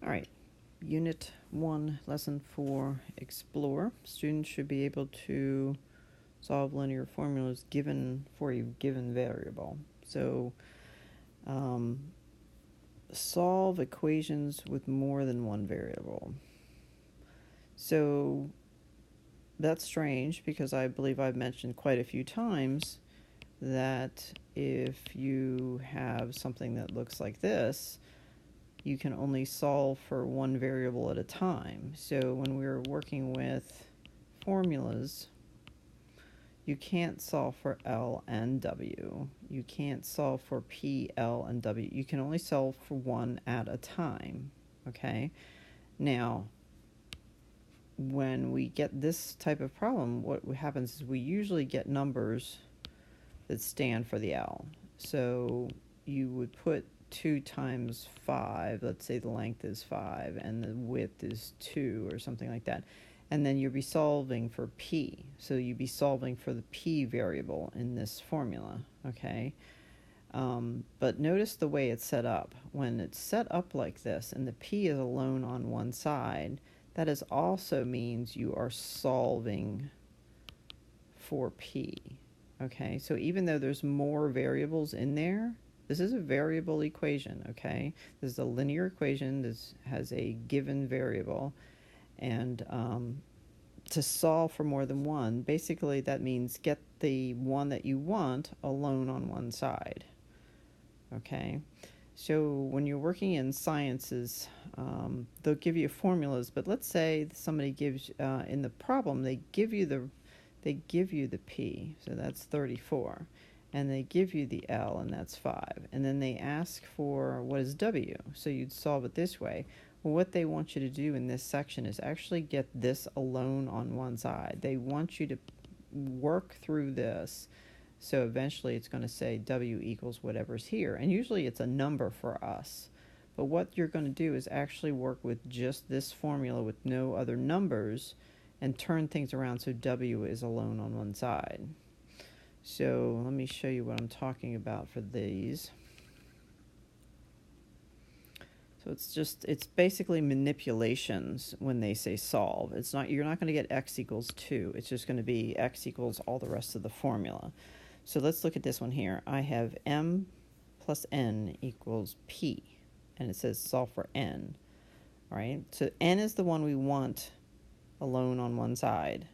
All right, Unit 1, Lesson 4, Explore. Students should be able to solve linear formulas given for a given variable. So, solve equations with more than one variable. So, that's strange because I believe I've mentioned quite a few times that if you have something that looks like this, you can only solve for one variable at a time. So when we're working with formulas, you can't solve for L and W. You can't solve for P, L, and W. You can only solve for one at a time, okay? Now, when we get this type of problem, what happens is we usually get numbers that stand for the L. So you would put 2 times 5, let's say the length is 5 and the width is 2 or something like that. And then you'll be solving for P. So you'd be solving for the P variable in this formula, okay? But notice the way it's set up. When it's set up like this and the P is alone on one side, that is also means you are solving for P, okay? So even though there's more variables in there, this is a variable equation, okay? This is a linear equation. This has a given variable. And to solve for more than one, basically that means get the one that you want alone on one side, okay? So when you're working in sciences, they'll give you formulas, but let's say somebody gives, in the problem, they give you the P, so that's 34. And they give you the L, and that's 5. And then they ask for what is W, so you'd solve it this way. Well, what they want you to do in this section is actually get this alone on one side. They want you to work through this, so eventually it's going to say W equals whatever's here. And usually it's a number for us. But what you're going to do is actually work with just this formula with no other numbers and turn things around so W is alone on one side. So let me show you what I'm talking about for these. So it's basically manipulations when they say solve. You're not going to get x equals 2. It's just going to be x equals all the rest of the formula. So let's look at this one here. I have m plus n equals p, and it says solve for n, right? So n is the one we want alone on one side.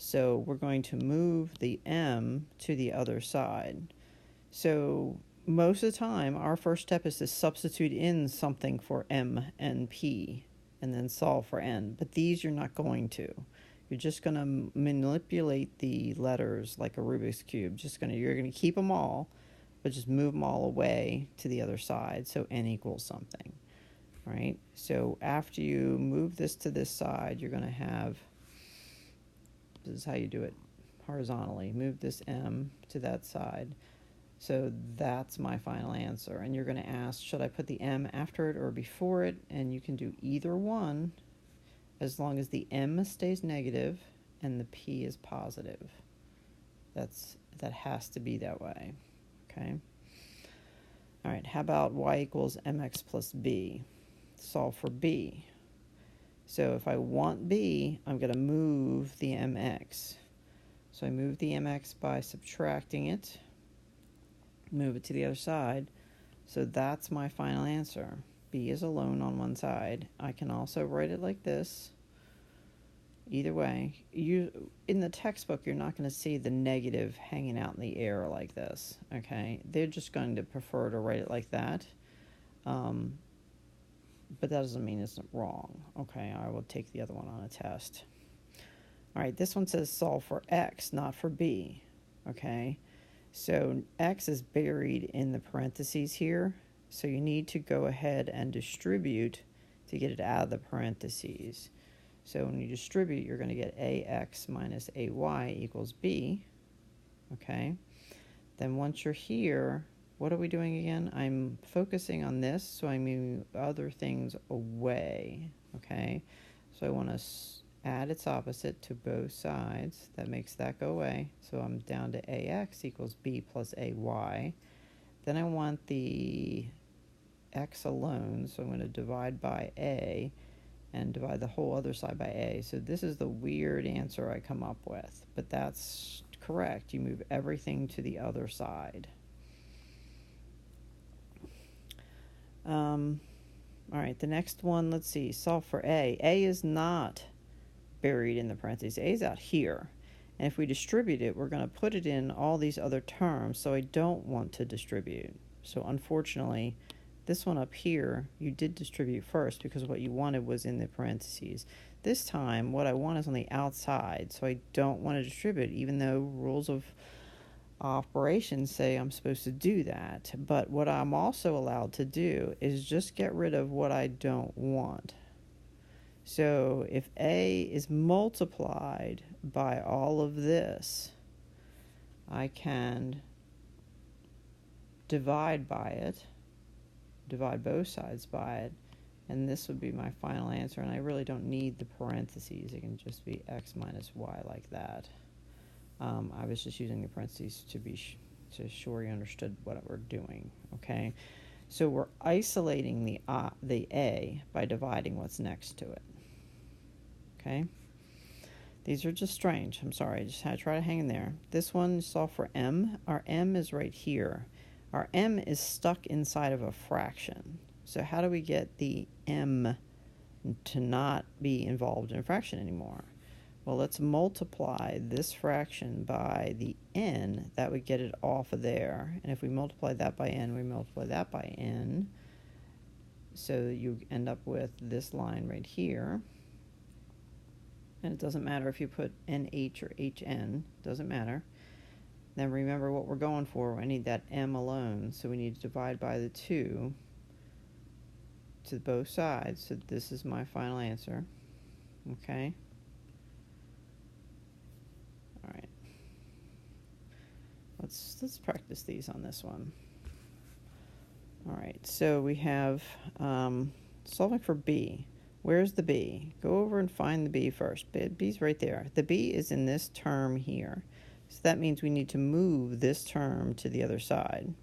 So we're going to move the m to the other side. So most of the time, our first step is to substitute in something for m and p and then solve for n. But these you're not going to. You're just going to manipulate the letters like a Rubik's Cube. You're going to keep them all, but just move them all away to the other side so n equals something, right? So after you move this to this side, you're going to have, this is how you do it horizontally. Move this m to that side. So that's my final answer. And you're going to ask, should I put the m after it or before it? And you can do either one as long as the m stays negative and the p is positive. That has to be that way, okay? All right, how about y equals mx plus b? Solve for b. So if I want b, I'm going to move the mx. So I move the mx by subtracting it, move it to the other side. So that's my final answer. B is alone on one side. I can also write it like this. Either way, in the textbook, you're not going to see the negative hanging out in the air like this, okay? They're just going to prefer to write it like that. But that doesn't mean it's wrong, okay? I will take the other one on a test. All right, this one says solve for x, not for b, okay? So x is buried in the parentheses here, so you need to go ahead and distribute to get it out of the parentheses. So when you distribute, you're going to get ax minus ay equals b, okay? Then once you're here, what are we doing again? I'm focusing on this, so I move other things away, okay? So I want to add its opposite to both sides. That makes that go away. So I'm down to ax equals b plus ay. Then I want the x alone, so I'm going to divide by a and divide the whole other side by a. So this is the weird answer I come up with, but that's correct. You move everything to the other side. All right, the next one, let's see, solve for a. A is not buried in the parentheses. A is out here. And if we distribute it, we're going to put it in all these other terms, so I don't want to distribute. So unfortunately, this one up here, you did distribute first because what you wanted was in the parentheses. This time, what I want is on the outside, so I don't want to distribute, even though rules of operations say I'm supposed to do that. But what I'm also allowed to do is just get rid of what I don't want. So if A is multiplied by all of this, I can divide by it, divide both sides by it, and this would be my final answer. And I really don't need the parentheses. It can just be x minus y like that. I was just using the parentheses to be sure you understood what we're doing, okay? So we're isolating the A by dividing what's next to it, okay? These are just strange. I'm sorry. I just had to try to hang in there. This one, solve for m. Our m is right here. Our m is stuck inside of a fraction. So how do we get the m to not be involved in a fraction anymore? Well, let's multiply this fraction by the n. That would get it off of there. And if we multiply that by n, we multiply that by n. So you end up with this line right here. And it doesn't matter if you put nh or hn. Doesn't matter. Then remember what we're going for. I need that m alone. So we need to divide by the 2 to both sides. So this is my final answer. Okay. All right. Let's practice these on this one. All right. So we have solving for b. Where's the b? Go over and find the b first. B's right there. The b is in this term here. So that means we need to move this term to the other side.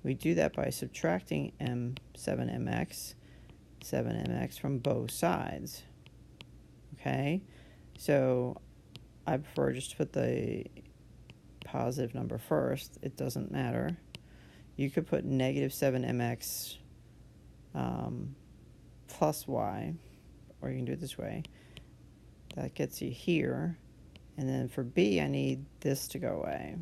We do that by subtracting 7mx from both sides. Okay? So I prefer just to put the positive number first. It doesn't matter. You could put negative 7mx plus y, or you can do it this way. That gets you here. And then for b, I need this to go away.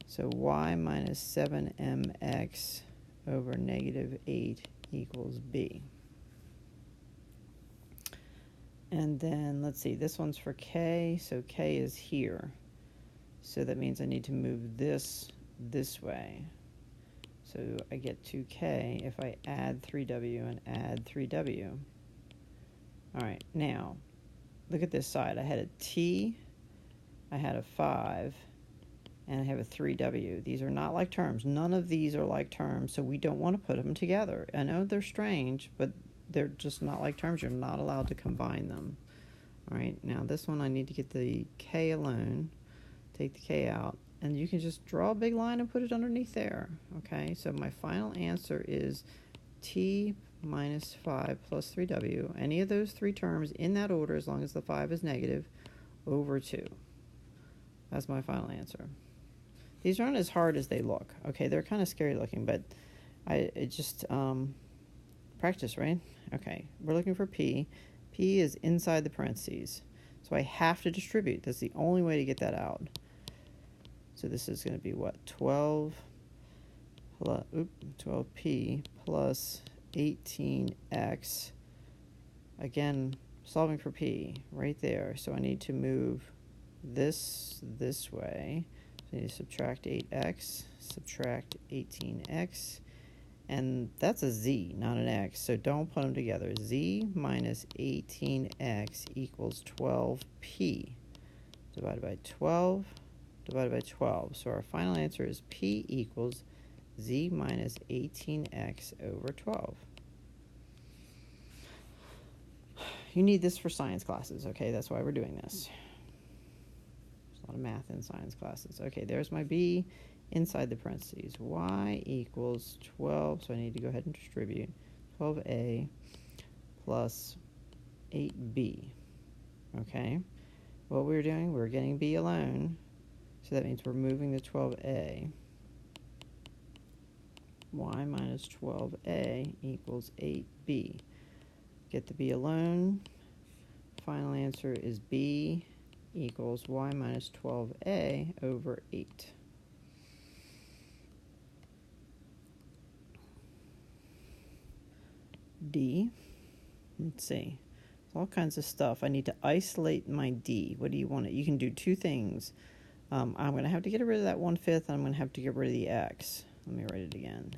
So y minus 7mx over negative 8 equals b. And then, let's see, this one's for k, so k is here. So that means I need to move this way. So I get 2k if I add 3w and add 3w. All right, now, look at this side. I had a t, I had a 5, and I have a 3w. These are not like terms. None of these are like terms, so we don't want to put them together. I know they're strange, but they're just not like terms. You're not allowed to combine them. All right, now this one I need to get the k alone. Take the k out, and you can just draw a big line and put it underneath there. Okay, so my final answer is t minus 5 plus 3w. Any of those three terms in that order, as long as the 5 is negative, over 2. That's my final answer. These aren't as hard as they look. Okay, they're kind of scary looking, but it just practice, right? Okay, we're looking for p. P is inside the parentheses, so I have to distribute. That's the only way to get that out. So this is going to be what? 12p plus 18x. Again, solving for p right there. So I need to move this way. So I need to subtract 8x, subtract 18x, and that's a z, not an x, so don't put them together. Z minus 18x equals 12p divided by 12 divided by 12. So our final answer is p equals z minus 18x over 12. You need this for science classes, okay? That's why we're doing this. There's a lot of math in science classes. Okay, there's my b. inside the parentheses. Y equals 12, so I need to go ahead and distribute 12a plus 8b. Okay, what we're doing, we're getting b alone, so that means we're moving the 12a. Y minus 12a equals 8b. Get the b alone. Final answer is b equals y minus 12a over 8. D, let's see, all kinds of stuff. I need to isolate my D. What do you want? You can do two things. I'm going to have to get rid of that 1/5, and I'm going to have to get rid of the x. Let me write it again.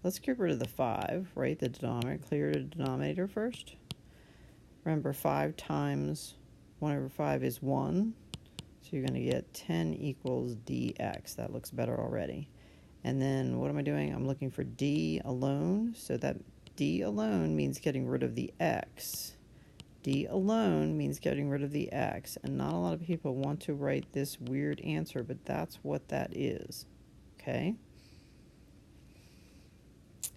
Let's get rid of the 5, right? The denominator, clear the denominator first. Remember, 5 times 1 over 5 is 1. So you're going to get 10 equals dx. That looks better already. And then what am I doing? I'm looking for d alone. So that d alone means getting rid of the x. D alone means getting rid of the x. And not a lot of people want to write this weird answer, but that's what that is. Okay?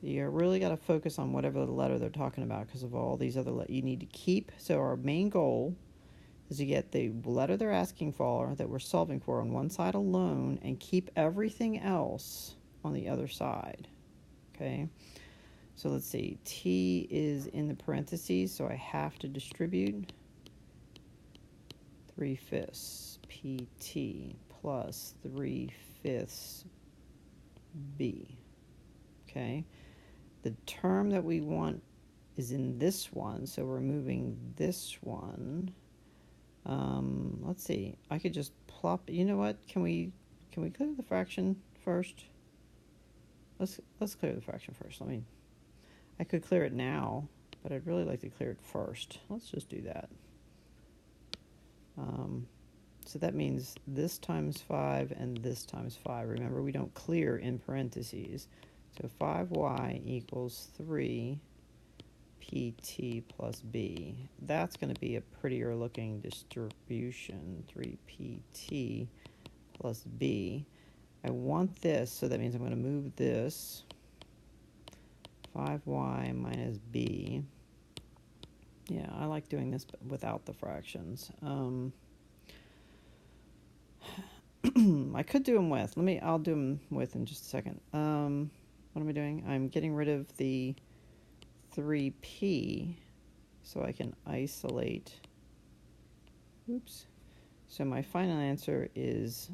You really got to focus on whatever the letter they're talking about because of all these other letters you need to keep. So our main goal is to get the letter they're asking for that we're solving for on one side alone and keep everything else on the other side. Okay? So let's see. T is in the parentheses, so I have to distribute 3/5 PT plus 3/5 B. Okay? The term that we want is in this one, so we're moving this one. Let's see. I could just plop. You know what? Can we clear the fraction first? Let's clear the fraction first. I could clear it now, but I'd really like to clear it first. Let's just do that. So that means this times 5 and this times 5. Remember, we don't clear in parentheses. So 5y equals 3 pt plus b. That's going to be a prettier looking distribution, 3 pt plus b. I want this, so that means I'm going to move this, 5y minus b. Yeah, I like doing this without the fractions. I could do them with. I'll do them with in just a second. What am I doing? I'm getting rid of the 3p so I can isolate. Oops. So my final answer is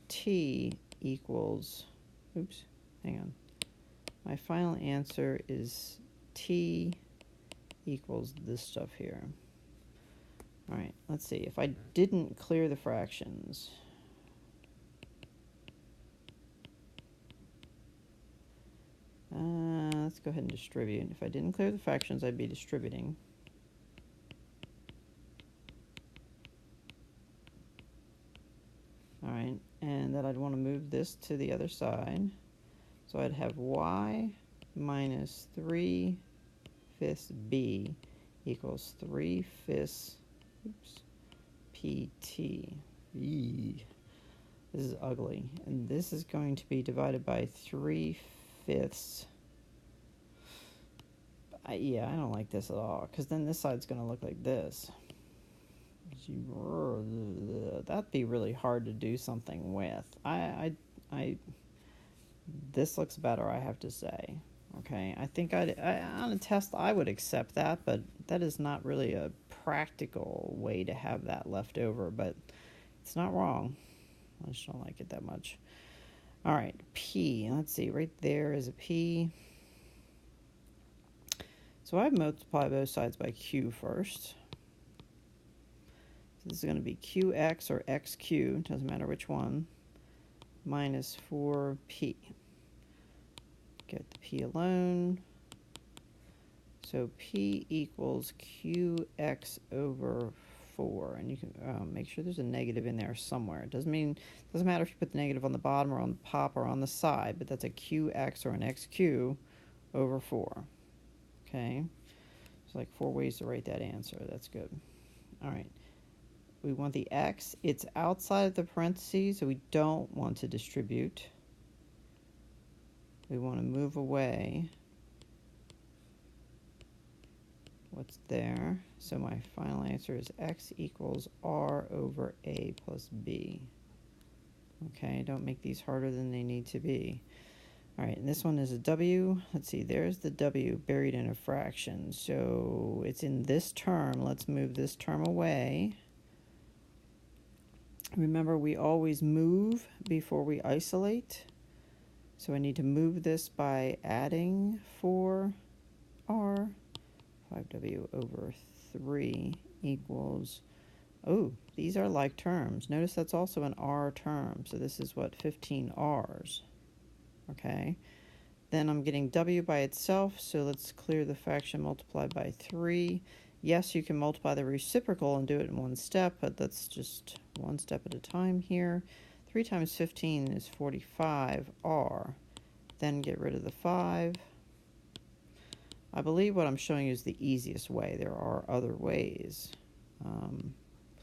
t equals, oops, hang on. My final answer is t equals this stuff here. All right, let's see. If I didn't clear the fractions, let's go ahead and distribute. If I didn't clear the fractions, I'd be distributing. All right, and then I'd want to move this to the other side. So I'd have y minus 3/5 b equals 3/5 pt. Eee. This is ugly. And this is going to be divided by 3/5. Yeah, I don't like this at all, because then this side's going to look like this. That'd be really hard to do something with. This looks better, I have to say. Okay, I think on a test I would accept that, but that is not really a practical way to have that left over, but it's not wrong. I just don't like it that much. All right, P. Let's see, right there is a P. So I multiply both sides by Q first. So this is going to be QX or XQ, doesn't matter which one, minus 4P. Get the P alone. So P equals QX over 4. And you can make sure there's a negative in there somewhere. It doesn't matter if you put the negative on the bottom or on the top or on the side, but that's a QX or an XQ over 4. Okay? There's like 4 ways to write that answer. That's good. All right. we want the x. It's outside of the parentheses, so we don't want to distribute. We want to move away what's there. So my final answer is x equals r over a plus b. Okay, don't make these harder than they need to be. All right, and this one is a w. Let's see, there's the w buried in a fraction. So it's in this term. Let's move this term away. Remember, we always move before we isolate. So I need to move this by adding 4r. 5w over 3 equals, oh, these are like terms. Notice that's also an r term. So this is what, 15 r's. Okay. Then I'm getting w by itself. So let's clear the fraction multiplied by 3. Yes, you can multiply the reciprocal and do it in one step, but that's just one step at a time here. 3 times 15 is 45r. Then get rid of the 5. I believe what I'm showing you is the easiest way. There are other ways.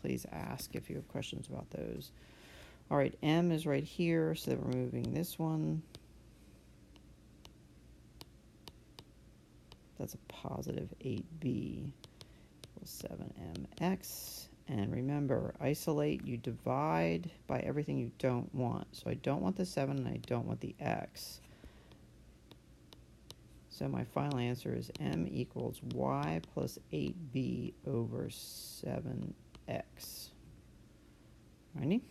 Please ask if you have questions about those. All right, m is right here, so we're moving this one. That's a positive 8b equals 7mx. And remember, isolate, you divide by everything you don't want. So I don't want the 7 and I don't want the x. So my final answer is m equals y plus 8b over 7x. Alrighty?